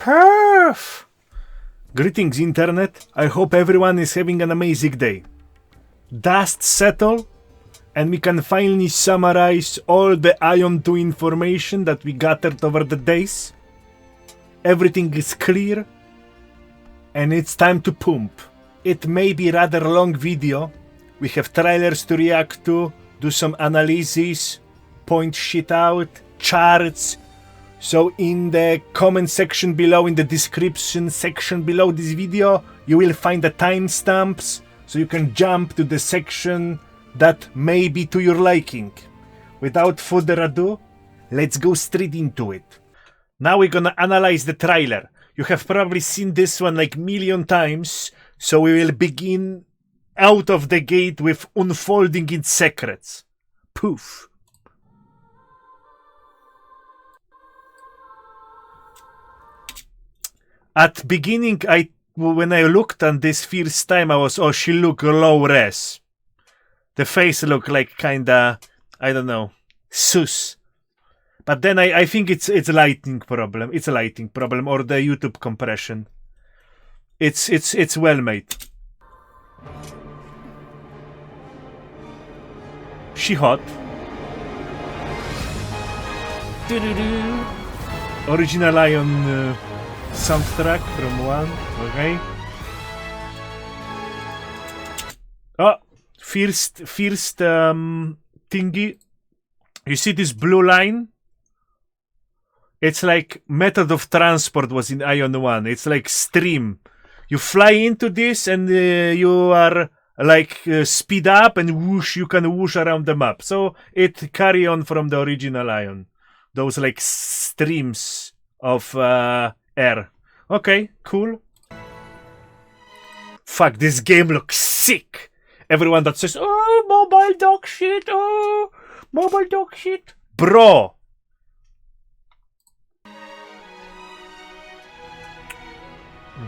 Perf! Greetings, Internet. I hope everyone is having an amazing day. Dust settle, and we can finally summarize all the Aion 2 information that we gathered over the days. Everything is clear, and it's time to pump. It may be rather long video. We have trailers to react to, do some analysis, point shit out, charts. So in the comment section below, in the description section below this video, you will find the timestamps, so you can jump to the section that may be to your liking. Without further ado, let's go straight into it. Now we're gonna analyze the trailer. You have probably seen this one like million times, so we will begin out of the gate with unfolding its secrets. Poof. At beginning, when I looked at this first time, I was, oh, she look low res. The face look like kinda, I don't know, sus. But then I think it's lighting problem. It's a lighting problem or the YouTube compression. It's well made. She hot. Original Aion soundtrack from 1. Okay. Oh, first thingy. You see this blue line? It's like method of transport was in Aion 1. It's like stream. You fly into this and you are like speed up and whoosh, you can whoosh around the map. So it carry on from the original Aion. Those like streams of air. Okay, cool. Fuck, this game looks sick. Everyone that says, oh, mobile dog shit, oh, mobile dog shit. Bro.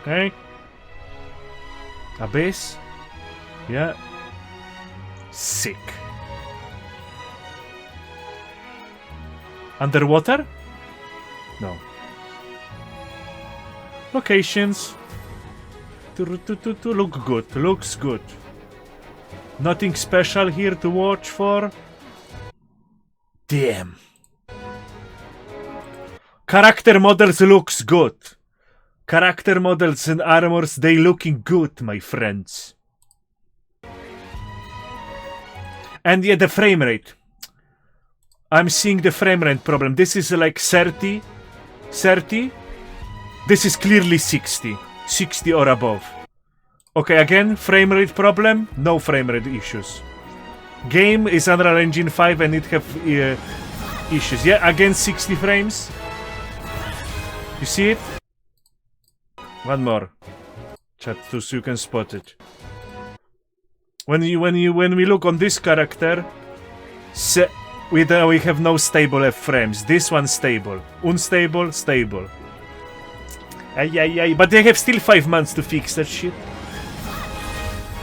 Okay. Abyss. Yeah. Sick. Underwater? No. Locations. Look good. Looks good. Nothing special here to watch for. Damn. Character models looks good. Character models and armors, they looking good, my friends. And yeah, the frame rate. I'm seeing the frame rate problem. This is like 30. This is clearly 60. 60 or above. Okay, again, frame rate problem. No frame rate issues. Game is Unreal Engine 5 and it have issues. Yeah, again 60 frames. You see it? One more. Chat so you can spot it. When we look on this character, we have no stable F frames. This one stable. Unstable, stable. But they have still 5 months to fix that shit.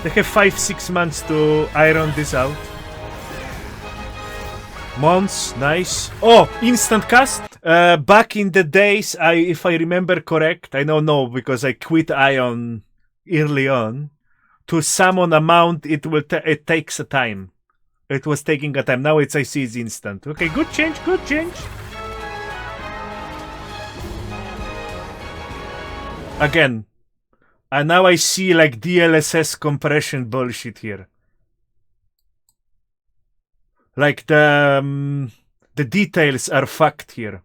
They have 5-6 months to iron this out. Months, nice. Oh, instant cast. Back in the days, if I remember correct, I don't know because I quit Aion early on. To summon a mount, it takes a time. It was taking a time. Now I see it's instant. Okay, good change, good change. Again, and now I see like DLSS compression bullshit here. Like the details are fucked here.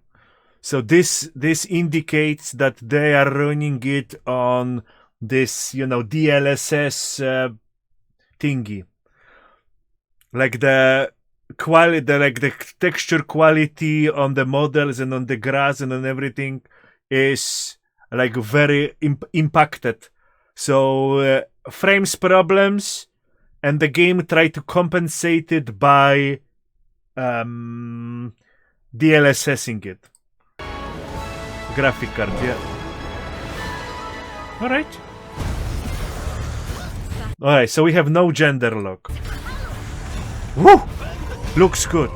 So this indicates that they are running it on this, you know, DLSS thingy. Like the quality, like the texture quality on the models and on the grass and on everything is like very impacted. So frames problems, and the game tried to compensate it by DLSSing it. Graphic card, yeah. Alright. Alright, so we have no gender lock. Woo! Looks good.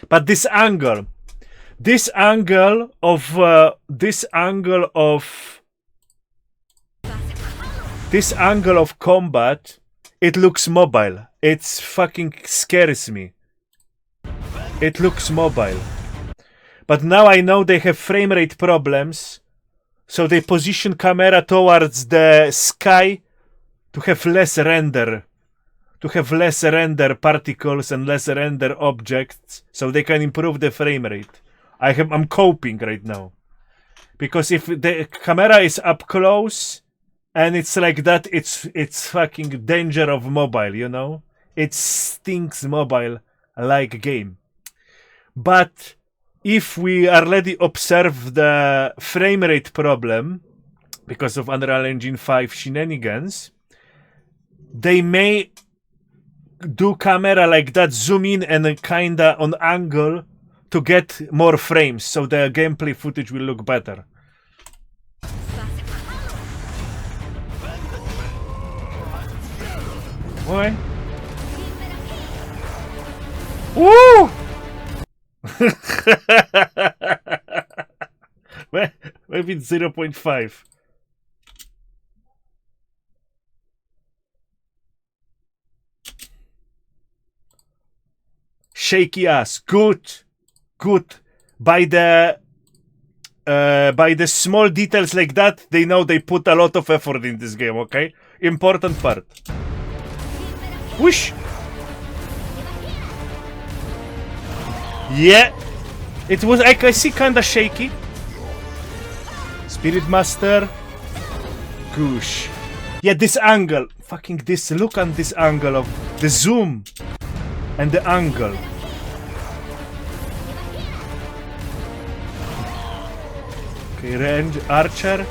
But this angle, this angle of combat, it looks mobile. It's fucking scares me. It looks mobile. But now I know they have frame rate problems, so they position camera towards the sky to have less render. To have less render particles and less render objects, so they can improve the frame rate. I'm coping right now. Because if the camera is up close and it's like that, it's fucking danger of mobile, you know? It stinks mobile like game. But if we already observe the frame rate problem because of Unreal Engine 5 shenanigans, they may do camera like that, zoom in and kinda on angle to get more frames, so the gameplay footage will look better. Why? Woo! Maybe it's 0.5. Shaky ass. Good. By the small details like that, they know they put a lot of effort in this game, okay? Important part. Whoosh! Yeah. It was, I see, kinda shaky. Spirit Master. Goosh. Yeah, this angle. Fucking this. Look on this angle of the zoom. And the angle. Okay, range, archer.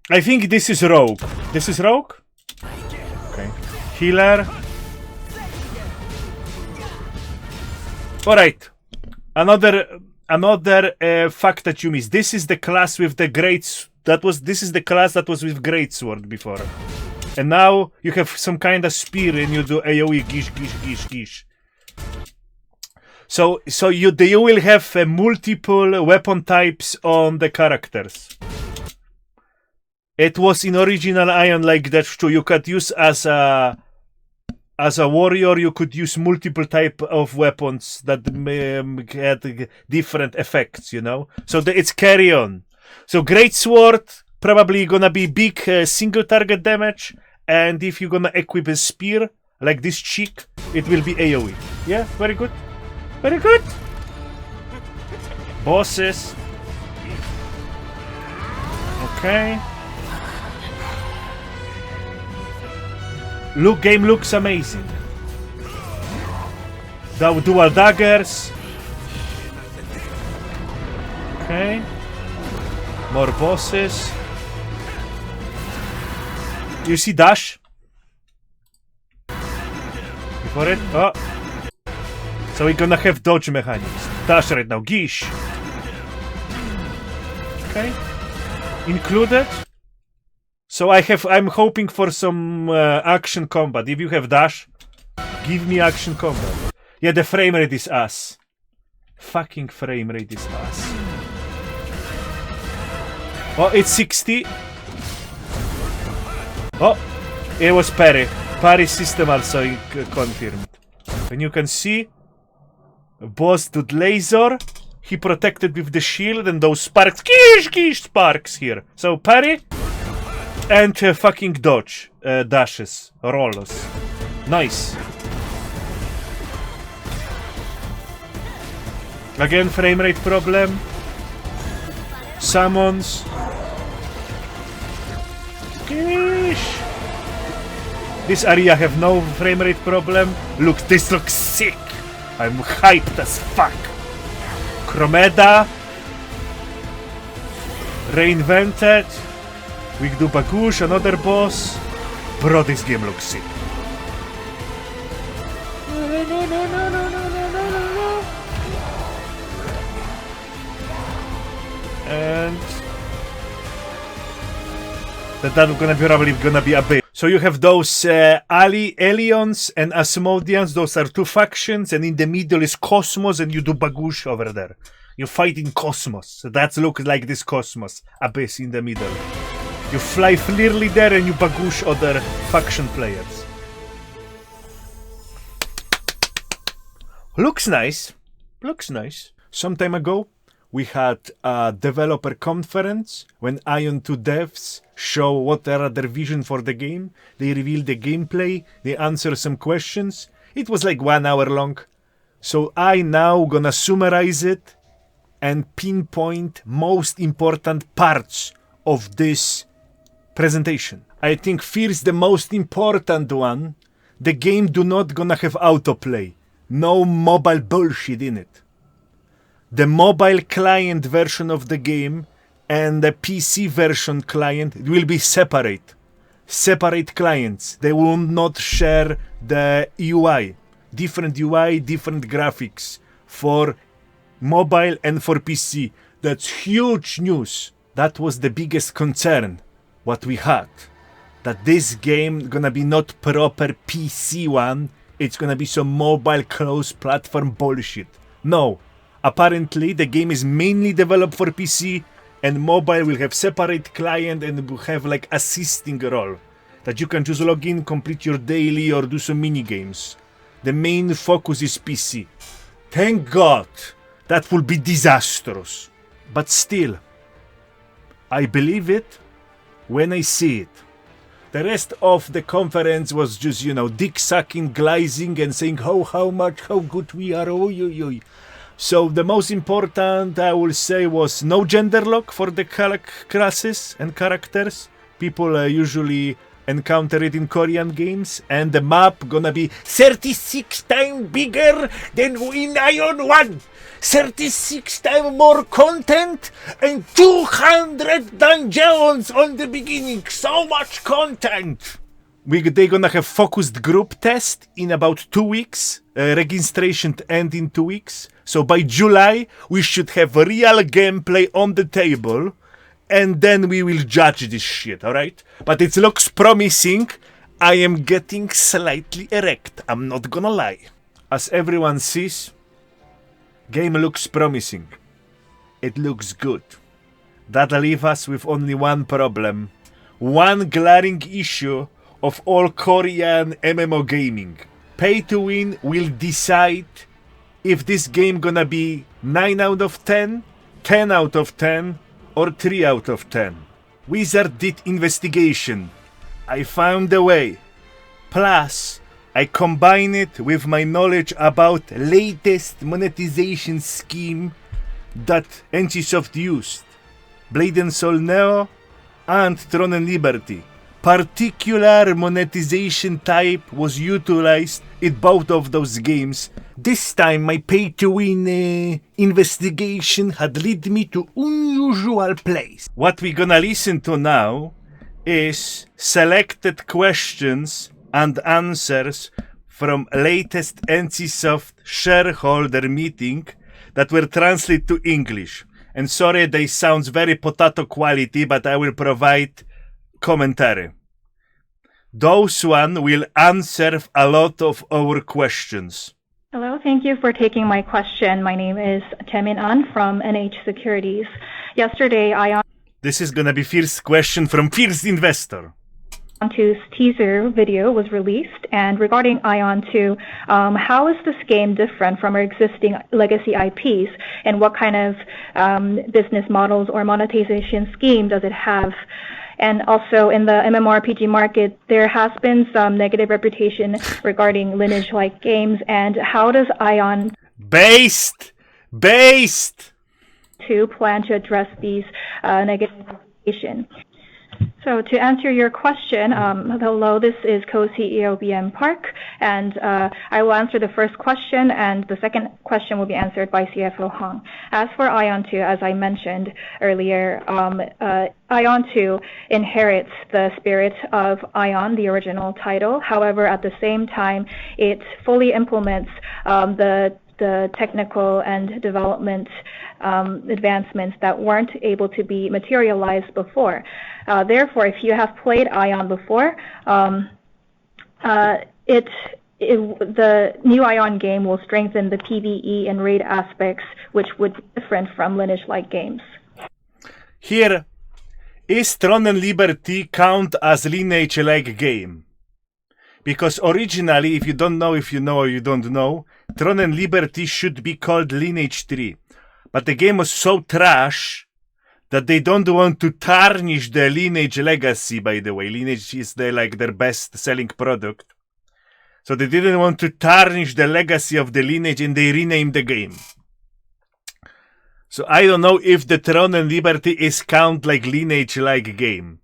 I think this is rogue. This is rogue? Okay. Healer. Alright. Another fact that you missed. This is the class with the great... This is the class that was with greatsword before. And now you have some kind of spear and you do AoE gish. So you will have multiple weapon types on the characters. It was in original Aion like that too. You could use as a warrior, you could use multiple type of weapons that had different effects, you know? So it's carry on. So greatsword probably gonna be big single target damage, and if you're gonna equip a spear like this chick, it will be AoE. Yeah, very good. Very good. Bosses. Okay. Game looks amazing. The dual daggers. Okay. More bosses. You see dash? Before it? Oh. So we're gonna have dodge mechanics. Dash right now. Gish. Okay. Included. So I'm hoping for some action combat. If you have dash, give me action combat. Yeah, the frame rate is ass. Fucking frame rate is ass. Oh, it's 60. Oh, it was parry. Parry system also confirmed. And you can see, boss did laser. He protected with the shield and those sparks. Gish, sparks here. So parry and fucking dodge dashes, rolls. Nice. Again, frame rate problem. Summons. Gish. This area have no frame rate problem. Look, this looks sick. I'm hyped as fuck. Chromeda. Reinvented. We do Bagush, another boss. Bro, this game looks sick. And that's probably gonna be a bit. So you have those Aions and Asmodeans. Those are two factions, and in the middle is Cosmos, and you do Bagush over there. You fight in Cosmos. So that looks like this Cosmos abyss in the middle. You fly clearly there, and you Bagush other faction players. Looks nice. Looks nice. Some time ago, we had a developer conference when Aion 2 devs show what are their vision for the game. They reveal the gameplay, they answer some questions. It was like 1 hour long. So I now gonna summarize it and pinpoint most important parts of this presentation. I think first the most important one, the game do not gonna have autoplay. No mobile bullshit in it. The mobile client version of the game and the PC version client will be separate. Separate clients. They will not share the UI. Different UI, different graphics for mobile and for PC. That's huge news. That was the biggest concern what we had. That this game gonna be not proper PC one. It's gonna be some mobile closed platform bullshit. No. Apparently, the game is mainly developed for PC, and mobile will have separate client and will have like assisting role. That you can just log in, complete your daily or do some mini games. The main focus is PC. Thank God. That will be disastrous. But still, I believe it when I see it. The rest of the conference was just, dick-sucking, glazing and saying how good we are. Oy. So the most important, I will say, was no gender lock for the classes and characters. People usually encounter it in Korean games. And the map gonna be 36 times bigger than in Aion 1. 36 times more content and 200 dungeons on the beginning. So much content. They're gonna have focused group test in about 2 weeks. Registration end in 2 weeks. So by July, we should have real gameplay on the table. And then we will judge this shit, alright? But it looks promising. I am getting slightly erect. I'm not gonna lie. As everyone sees, game looks promising. It looks good. That leaves us with only one problem. One glaring issue of all Korean MMO gaming. Pay to win will decide if this game gonna be 9 out of 10, 10 out of 10, or 3 out of 10. Wizard did investigation. I found a way. Plus, I combine it with my knowledge about latest monetization scheme that NCSoft used. Blade and Soul Neo and Throne and Liberty. Particular monetization type was utilized in both of those games. This time my pay-to-win investigation had led me to unusual place. What we're gonna listen to now is selected questions and answers from latest NCSoft shareholder meeting that were translated to English. And sorry, they sounds very potato quality, but I will provide commentary. Those one will answer a lot of our questions. Hello, thank you for taking my question. My name is Jaemin An from NH Securities. Yesterday, Aion This is gonna be first question from first investor. 2's teaser video was released, and regarding Aion 2, how is this game different from our existing legacy IPs, and what kind of business models or monetization scheme does it have? And also in the MMORPG market, there has been some negative reputation regarding lineage-like games, and how does Aion Based 2 plan to address these negative reputation? So to answer your question, hello, this is co-CEO BM Park, and I will answer the first question, and the second question will be answered by CFO Hong. As for Aion 2, as I mentioned earlier, Aion 2 inherits the spirit of Aion, the original title. However, at the same time, it fully implements the technical and development advancements that weren't able to be materialized before. Therefore, if you have played Aion before, the new Aion game will strengthen the PvE and raid aspects, which would be different from Lineage-like games. Here, is Throne and Liberty count as Lineage-like game? Because originally, if you don't know, if you know or you don't know, Throne and Liberty should be called Lineage 3. But the game was so trash that they don't want to tarnish the Lineage legacy, by the way. Lineage is their best-selling product. So they didn't want to tarnish the legacy of the Lineage, and they renamed the game. So I don't know if the Throne and Liberty is count like Lineage-like game.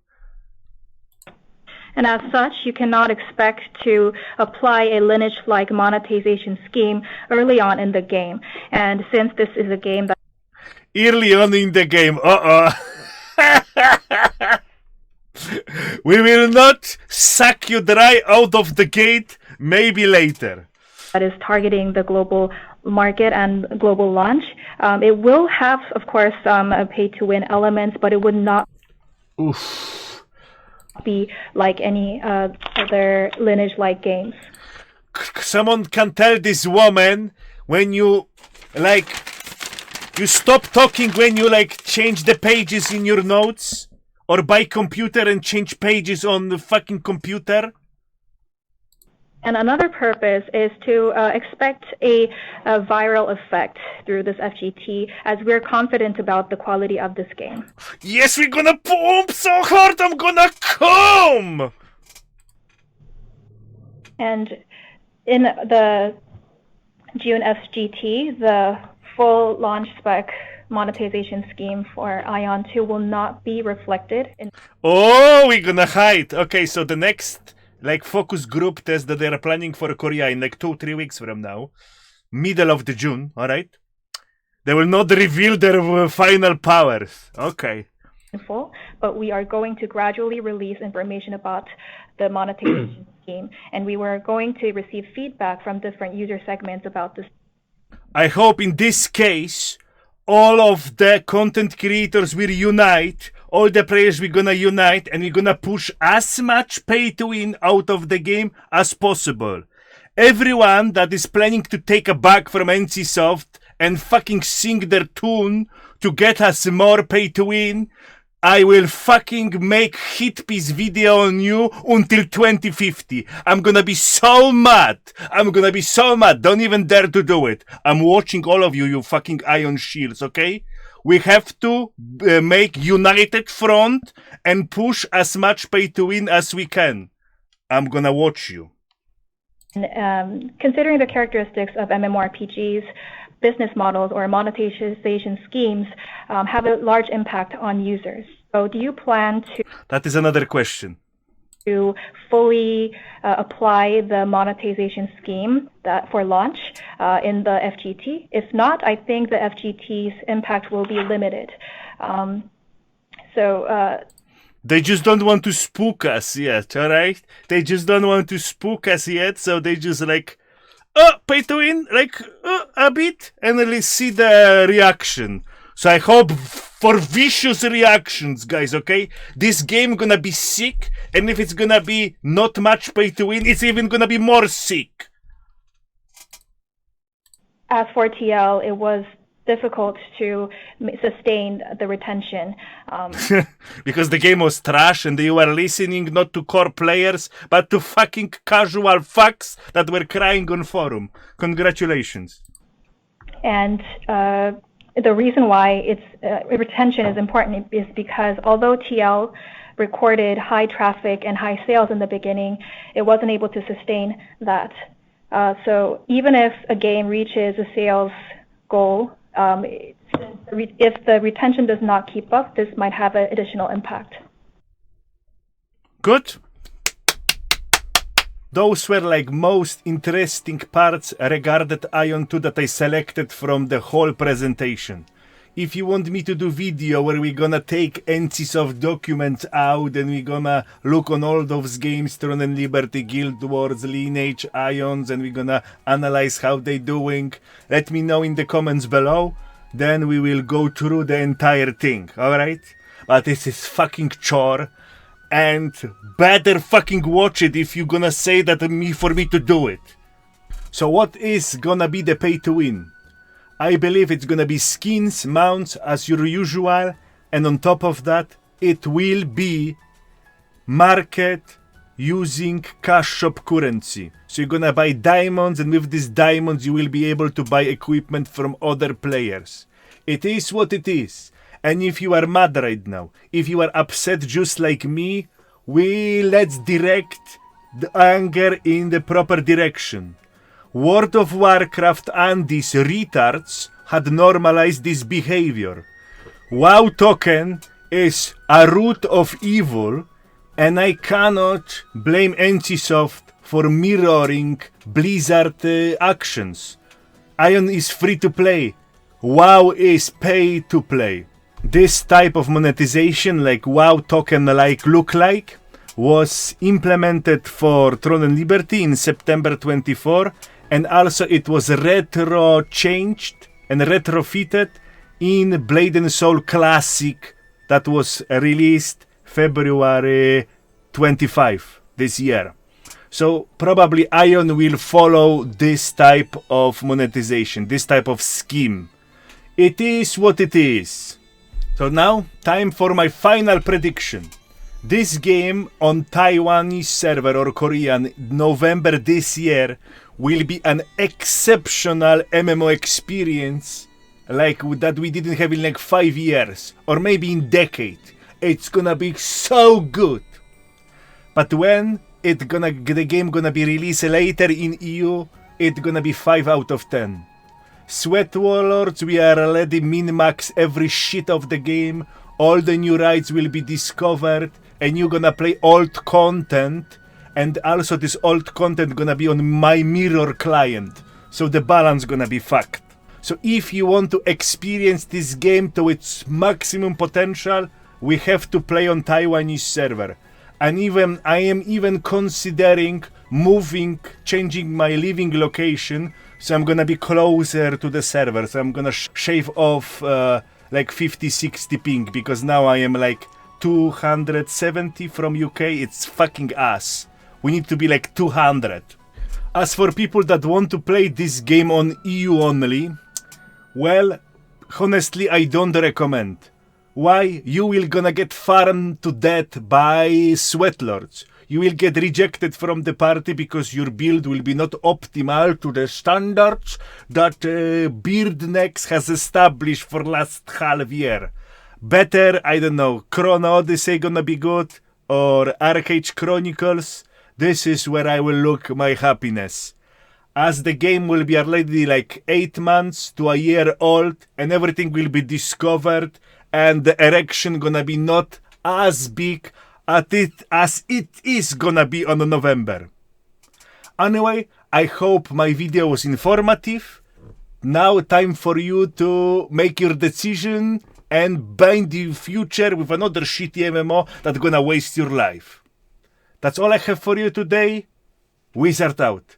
And as such, you cannot expect to apply a Lineage-like monetization scheme early on in the game. And since this is a game that... Early on in the game, we will not suck you dry out of the gate, maybe later. That is targeting the global market and global launch. It will have, of course, some pay-to-win elements, but it would not be like any other Lineage-like games. Someone can tell this woman when you stop talking when you change the pages in your notes, or buy computer and change pages on the fucking computer. And another purpose is to expect a viral effect through this FGT, as we're confident about the quality of this game. Yes, we're gonna pump so hard, I'm gonna come! And in the June FGT, the full launch spec monetization scheme for Aion 2 will not be reflected in... Oh, we're gonna hide! Okay, so the next focus group test that they're planning for Korea in 2-3 weeks from now, middle of the June, alright? They will not reveal their final powers. Okay. But we are going to gradually release information about the monetization scheme, and we were going to receive feedback from different user segments about this. I hope in this case, all of the content creators will unite, all the players we're gonna unite, and we're gonna push as much pay to win out of the game as possible. Everyone that is planning to take a bug from NCSoft and fucking sing their tune to get us more pay to win, I will fucking make hit piece video on you until 2050. I'm gonna be so mad. Don't even dare to do it. I'm watching all of you, you fucking Aion shields, okay? We have to make united front and push as much pay to win as we can. I'm gonna watch you. Considering the characteristics of MMORPGs, business models or monetization schemes have a large impact on users. So do you plan to... That is another question. ...to fully apply the monetization scheme for launch in the FGT? If not, I think the FGT's impact will be limited. They just don't want to spook us yet, alright? They just don't want to spook us yet, so they just pay to win, a bit, and let's see the reaction. So I hope for vicious reactions, guys, okay? This game gonna be sick, and if it's gonna be not much pay to win, it's even gonna be more sick. As for TL, it was difficult to sustain the retention. Because the game was trash and you were listening not to core players, but to fucking casual fucks that were crying on forum. Congratulations. And the reason why retention is important is because although TL recorded high traffic and high sales in the beginning, it wasn't able to sustain that. So even if a game reaches a sales goal, if the retention does not keep up, this might have an additional impact. Good. Those were most interesting parts regarding Aion 2 that I selected from the whole presentation. If you want me to do video where we're gonna take NCSoft documents out and we're gonna look on all those games, Throne and Liberty, Guild Wars, Lineage, Aions, and we're gonna analyze how they doing, let me know in the comments below. then we will go through the entire thing, alright? But this is fucking chore, and better fucking watch it if you're gonna say that for me to do it. So what is gonna be the pay to win? I believe it's gonna be skins, mounts as your usual, and on top of that, it will be market using cash shop currency. So you're gonna buy diamonds, and with these diamonds you will be able to buy equipment from other players. It is what it is. And if you are mad right now, if you are upset just like me, let's direct the anger in the proper direction. World of Warcraft and these retards had normalized this behavior. WoW token is a root of evil, and I cannot blame NCSoft for mirroring Blizzard actions. Aion is free to play. WoW is pay to play. This type of monetization, like WoW token look like, was implemented for Throne and Liberty in September 24, and also it was retro changed and retrofitted in Blade and Soul Classic that was released February 25 this year. So probably Aion will follow this type of monetization, this type of scheme. It is what it is. So now, time for my final prediction. This game on Taiwanese server or Korean November this year will be an exceptional MMO experience like that we didn't have in like 5 years or maybe in decade. It's gonna be so good. But when the game gonna be released later in EU, it's gonna be 5 out of 10. Sweat Warlords, we are already min-max every shit of the game. All the new raids will be discovered, and you're gonna play old content, and also this old content gonna be on my mirror client, so the balance gonna be fucked. So if you want to experience this game to its maximum potential, we have to play on Taiwanese server. And I am even considering changing my living location, so I'm gonna be closer to the server. So I'm gonna shave off like 50-60 ping, because now I am like 270 from UK. It's fucking ass. We need to be like 200. As for people that want to play this game on EU only, well, honestly, I don't recommend. Why? You will gonna get farmed to death by sweatlords. You will get rejected from the party because your build will be not optimal to the standards that Beardnex has established for last half year. Better, I don't know, Chrono Odyssey gonna be good, or Arcade Chronicles. This is where I will look my happiness. As the game will be already like 8 months to a year old, and everything will be discovered, and the erection gonna be not as big as it is gonna be on November. Anyway, I hope my video was informative. Now time for you to make your decision and bind the future with another shitty MMO that's gonna waste your life. That's all I have for you today. Wizard out.